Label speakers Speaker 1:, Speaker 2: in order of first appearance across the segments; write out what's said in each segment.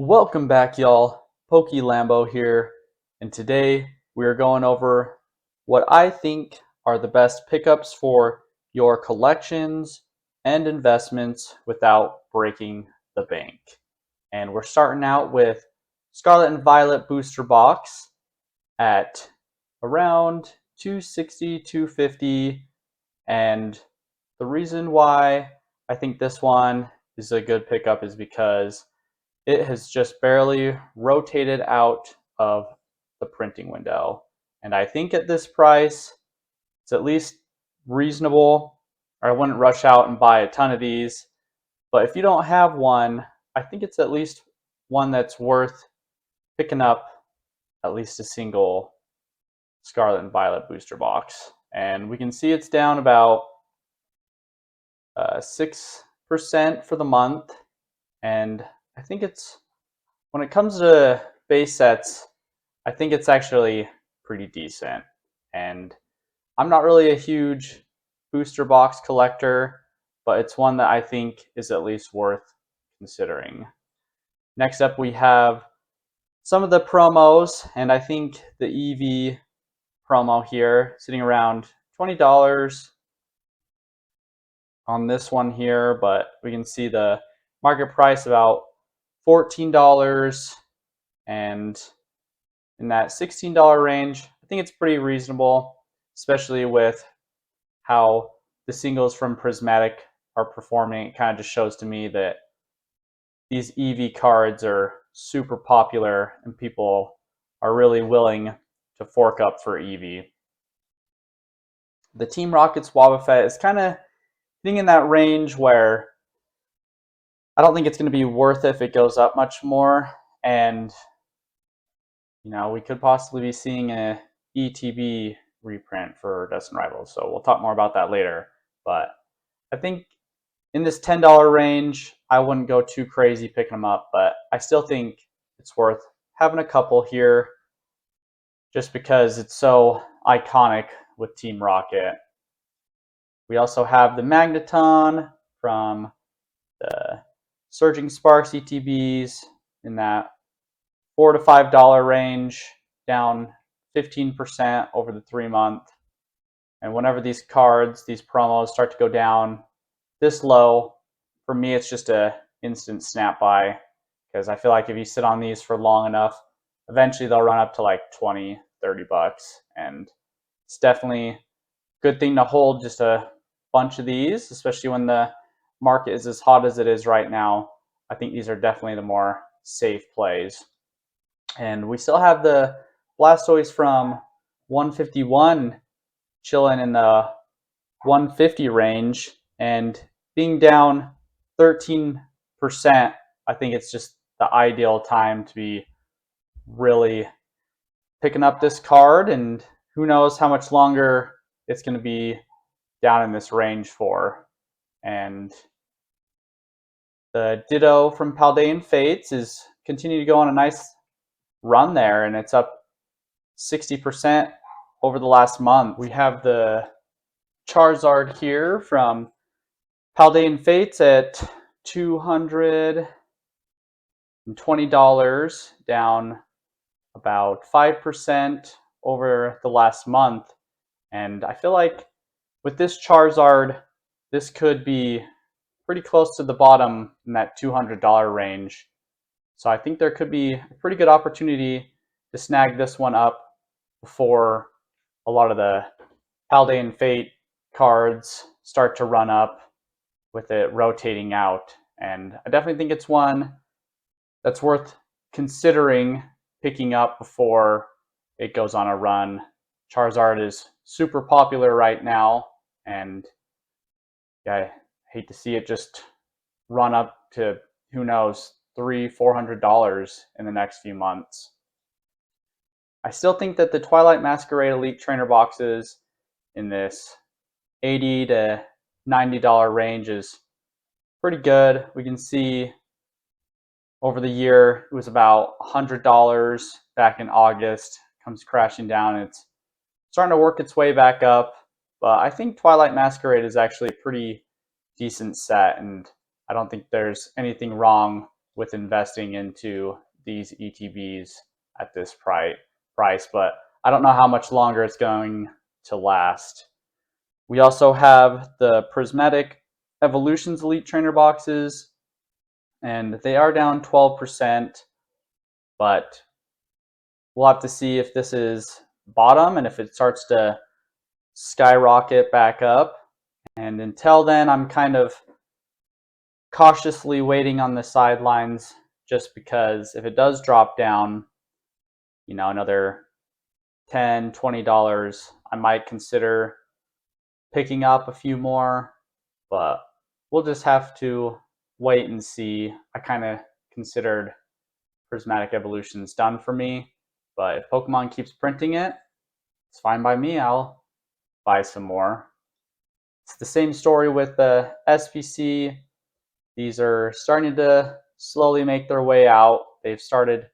Speaker 1: Welcome back, y'all. Pokey Lambo here, and today we are going over what I think are the best pickups for your collections and investments without breaking the bank. And we're starting out with Scarlet and Violet Booster Box at around 260, 250, and the reason why I think this one is a good pickup is because it has just barely rotated out of the printing window. And I think at this price, it's at least reasonable. I wouldn't rush out and buy a ton of these. But if you don't have one, I think it's at least one that's worth picking up at least a single Scarlet and Violet booster box. And we can see it's down about 6% for the month. And I think it's, when it comes to base sets, I think it's actually pretty decent. And I'm not really a huge booster box collector, but it's one that I think is at least worth considering. Next up, we have some of the promos, and I think the EV promo here sitting around $20 on this one here, but we can see the market price about $14, and in that $16 range, I think it's pretty reasonable, especially with how the singles from Prismatic are performing. It kind of just shows to me that these EV cards are super popular and people are really willing to fork up for EV. The Team Rocket's Wobbuffet is kind of hitting in that range where I don't think it's going to be worth it if it goes up much more. And, you know, we could possibly be seeing a ETB reprint for Dust and Rivals. So we'll talk more about that later. But I think in this $10 range, I wouldn't go too crazy picking them up, but I still think it's worth having a couple here just because it's so iconic with Team Rocket. We also have the Magneton from the Surging Sparks ETBs in that $4 to $5 range, down 15% over the 3-month. And whenever these cards, these promos start to go down this low, for me it's just a instant snap buy, because I feel like if you sit on these for long enough, eventually they'll run up to like 20, 30 bucks. And it's definitely a good thing to hold just a bunch of these, especially when the market is as hot as it is right now. I think these are definitely the more safe plays. And we still have the Blastoise from 151 chilling in the 150 range, and being down 13%, I think it's just the ideal time to be really picking up this card, and who knows how much longer it's going to be down in this range for. And the Ditto from Paldean Fates is continuing to go on a nice run there, and it's up 60% over the last month. We have the Charizard here from Paldean Fates at $220, down about 5% over the last month. And I feel like with this Charizard, this could be pretty close to the bottom in that $200 range. So I think there could be a pretty good opportunity to snag this one up before a lot of the Paldean Fate cards start to run up with it rotating out. And I definitely think it's one that's worth considering picking up before it goes on a run. Charizard is super popular right now, and yeah, I hate to see it just run up to, who knows, $300-$400 in the next few months. I still think that the Twilight Masquerade Elite Trainer boxes in this $80 to $90 range is pretty good. We can see over the year it was about $100 back in August, comes crashing down. It's starting to work its way back up, but I think Twilight Masquerade is actually a pretty decent set, and I don't think there's anything wrong with investing into these ETBs at this price, but I don't know how much longer it's going to last. We also have the Prismatic Evolutions Elite Trainer boxes, and they are down 12%, but we'll have to see if this is bottom and if it starts to skyrocket back up. And until then, I'm kind of cautiously waiting on the sidelines, just because if it does drop down, another $10, $20, I might consider picking up a few more, but we'll just have to wait and see. I kind of considered Prismatic Evolutions done for me, but if Pokemon keeps printing it, it's fine by me. I'll buy some more. It's the same story with the SPC. These are starting to slowly make their way out. They've started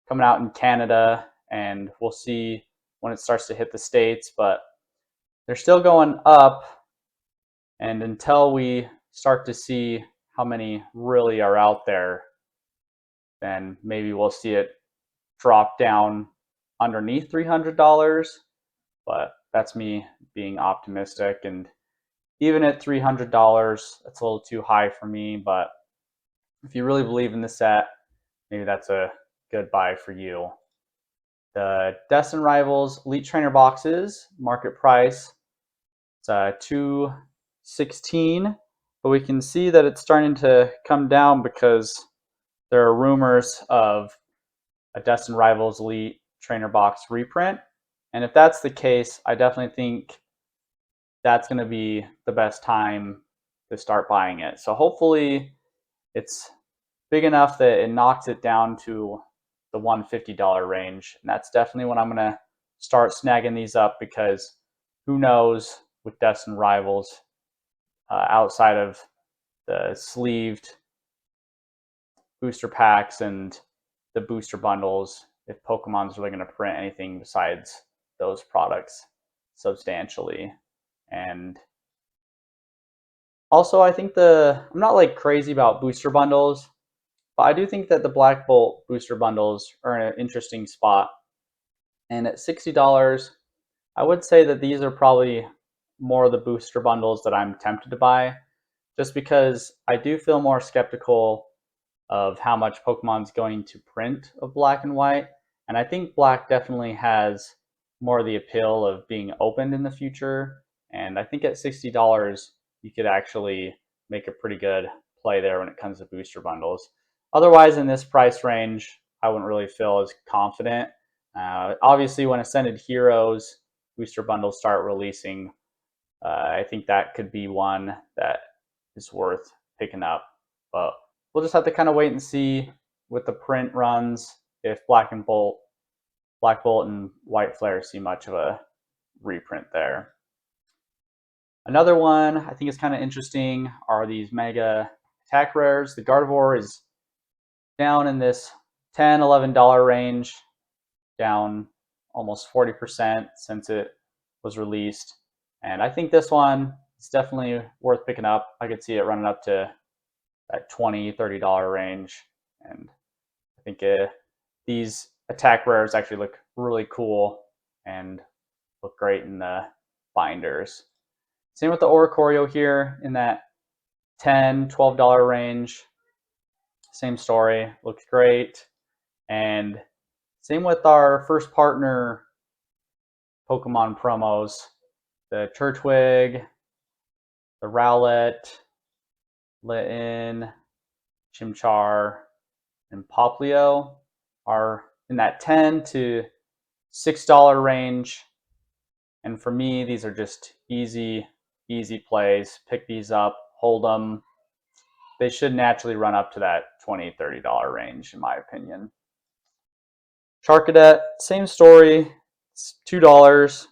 Speaker 1: coming out in Canada, and we'll see when it starts to hit the States, but they're still going up. And until we start to see how many really are out there, then maybe we'll see it drop down underneath $300. But that's me being optimistic. And even at $300, that's a little too high for me. But if you really believe in the set, maybe that's a good buy for you. The Destin Rivals Elite Trainer boxes, market price, it's $216, but we can see that it's starting to come down because there are rumors of a Destin Rivals Elite Trainer box reprint. And if that's the case, I definitely think that's going to be the best time to start buying it. So hopefully it's big enough that it knocks it down to the $150 range. And that's definitely when I'm going to start snagging these up, because who knows with Destin Rivals, outside of the sleeved booster packs and the booster bundles, if Pokemon's really going to print anything besides those products substantially. And also, I think I'm not like crazy about booster bundles, but I do think that the Black Bolt booster bundles are in an interesting spot. And at $60, I would say that these are probably more of the booster bundles that I'm tempted to buy, just because I do feel more skeptical of how much Pokemon's going to print of Black and White. And I think Black definitely has more of the appeal of being opened in the future. And I think at $60, you could actually make a pretty good play there when it comes to booster bundles. Otherwise, in this price range, I wouldn't really feel as confident. Obviously, when Ascended Heroes booster bundles start releasing, I think that could be one that is worth picking up. But we'll just have to kind of wait and see with the print runs if Black Bolt and White Flare see much of a reprint there. Another one I think is kind of interesting are these mega attack rares. The Gardevoir is down in this $10, $11 range, down almost 40% since it was released. And I think this one is definitely worth picking up. I could see it running up to that $20, $30 range. And I think these attack rares actually look really cool and look great in the binders. Same with the Oricorio here in that $10, $12 range. Same story, looks great. And same with our first partner Pokemon promos. The Turtwig, the Rowlet, Litten, Chimchar, and Poplio are in that $10 to $6 range. And for me, these are just easy plays. Pick these up, hold them. They should naturally run up to that $20, $30 range, in my opinion. Charcadet, same story. It's $2.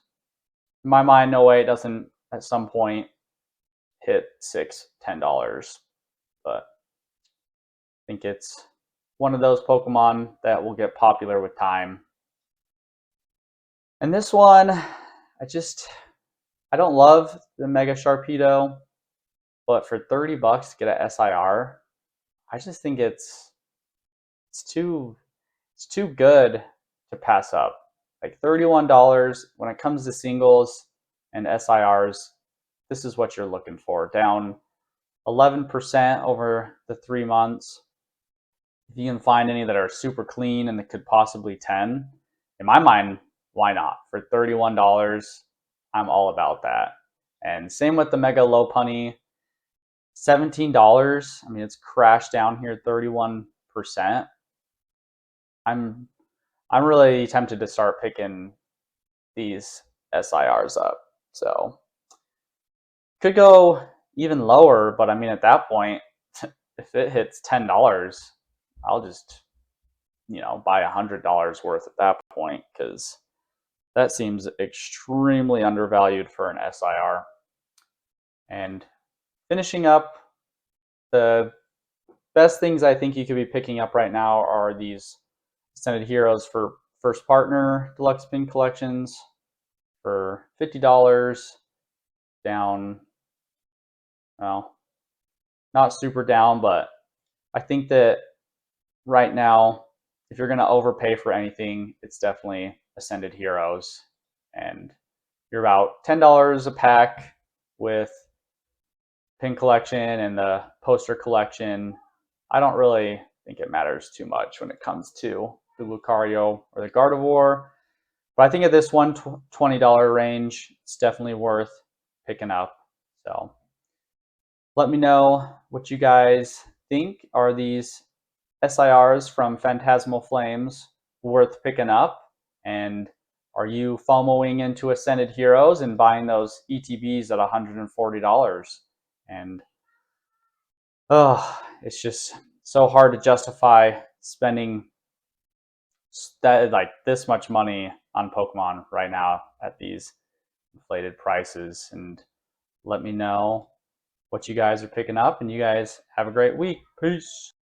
Speaker 1: In my mind, no way it doesn't at some point hit $6, $10. But I think it's one of those Pokemon that will get popular with time. And this one, I don't love the Mega Sharpedo, but for $30 to get an SIR, I just think it's it's too good to pass up. Like $31 when it comes to singles and SIRs, this is what you're looking for. Down 11% over the 3 months. If you can find any that are super clean and that could possibly 10, in my mind, why not? For $31, I'm all about that. And same with the Mega Low Punny, $17. I mean, it's crashed down here 31%. I'm I'm really tempted to start picking these SIRs up. So could go even lower, but I mean at that point, if it hits $10, I'll just buy $100 worth at that point because that seems extremely undervalued for an SIR. And finishing up, the best things I think you could be picking up right now are these extended heroes for first partner deluxe pin collections for $50 down. Well, not super down, but I think that right now, if you're going to overpay for anything, it's definitely Ascended Heroes. And you're about $10 a pack with pin collection and the poster collection. I don't really think it matters too much when it comes to the Lucario or the Gardevoir. But I think at this $120 range, it's definitely worth picking up. So let me know what you guys think. Are these SIRs from Phantasmal Flames worth picking up? And are you FOMOing into Ascended Heroes and buying those ETBs at $140? And it's just so hard to justify spending that like this much money on Pokemon right now at these inflated prices. And let me know what you guys are picking up, and you guys have a great week. Peace.